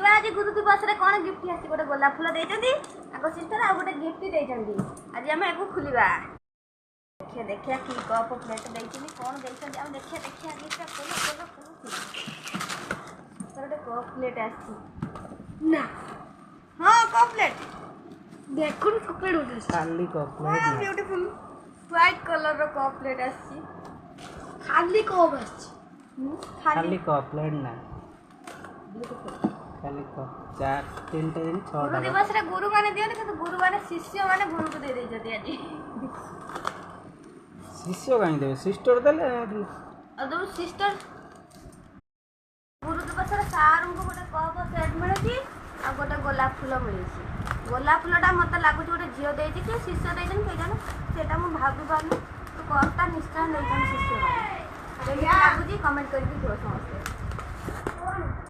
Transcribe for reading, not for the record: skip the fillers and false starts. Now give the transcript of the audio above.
ଦେଖିବା ଆଜି ଗୁରୁ ଦିବସରେ କ'ଣ ଗିଫ୍ଟ ଆସିଛି। ଗୋଟେ ଗୋଲାପ ଫୁଲ ଦେଇଛନ୍ତି ତାଙ୍କ ସିଷ୍ଟର, ଆଉ ଗୋଟେ ଗିଫ୍ଟ ଦେଇଛନ୍ତି। ଆଜି ଆମେ ଏକୁ ଖୋଲିବା। ଦେଖିବା କି କପ୍ ପ୍ଲେଟ୍ ଦେଇଛନ୍ତି, କ'ଣ ଦେଇଛନ୍ତି। ଆମେ ଦେଖିବା ଗିଫ୍ଟଟା ଖୋଲ। ଗୋଟେ କପ୍ ପ୍ଲେଟ୍ ଆସିଛି ନା? ହଁ କପ୍ ପ୍ଲେଟ୍ ଦେଖୁନ, ଚକୋଲେଟ୍ ଗୋଟେ ଖାଲି କପ୍ ପ୍ଲେଟ୍, ବ୍ୟୁଟିଫୁଲ୍ ହ୍ୱାଇଟ୍ କଲର୍ର କପ୍ ପ୍ଲେଟ୍ ଆସିଛି। ଖାଲି କପ୍ ଆସିଛି, ଖାଲି କପ୍ ପ୍ଲେଟ୍ ନା, ଖାଲି କପ୍। 4 3ଟା ଦିନ 6ଟା। ଗୁରୁ ଦିବସରେ ଗୁରୁମାନେ ଦିଅନ୍ତି, କିନ୍ତୁ ଗୁରୁମାନେ ଶିଷ୍ୟମାନେ ଗୁରୁକୁ ଦେଇ ଦେଇଛନ୍ତି ଆଜି। ଶିଷ୍ୟ କାହିଁକି ଦେବେ? ସିଷ୍ଟର ଦେଲେ। ଆଉ ତମ ସିଷ୍ଟର ଗୁରୁ ଦିବସରେ ସାର୍ଙ୍କୁ ଗୋଟେ କପ୍ ସେଟ୍ ମିଳିଛି, ଆଉ ଗୋଟେ ଗୋଲାପ ଫୁଲ ମିଳିଛି। ଗୋଲାପ ଫୁଲଟା ମୋତେ ଲାଗୁଛି ଗୋଟେ ଝିଅ ଦେଇଛି କି ଶିଷ୍ୟ ଦେଇଛନ୍ତି କେଜାଣି, ସେଇଟା ମୁଁ ଭାବି ପାରୁନି। ତ କପ୍ଟା ନିଶ୍ଚୟ ଦେଇଛନ୍ତି ଶିଷ୍ୟମାନେ। ଲାଗୁଛି କମେଣ୍ଟ କରିକି କୁହ ସମସ୍ତେ।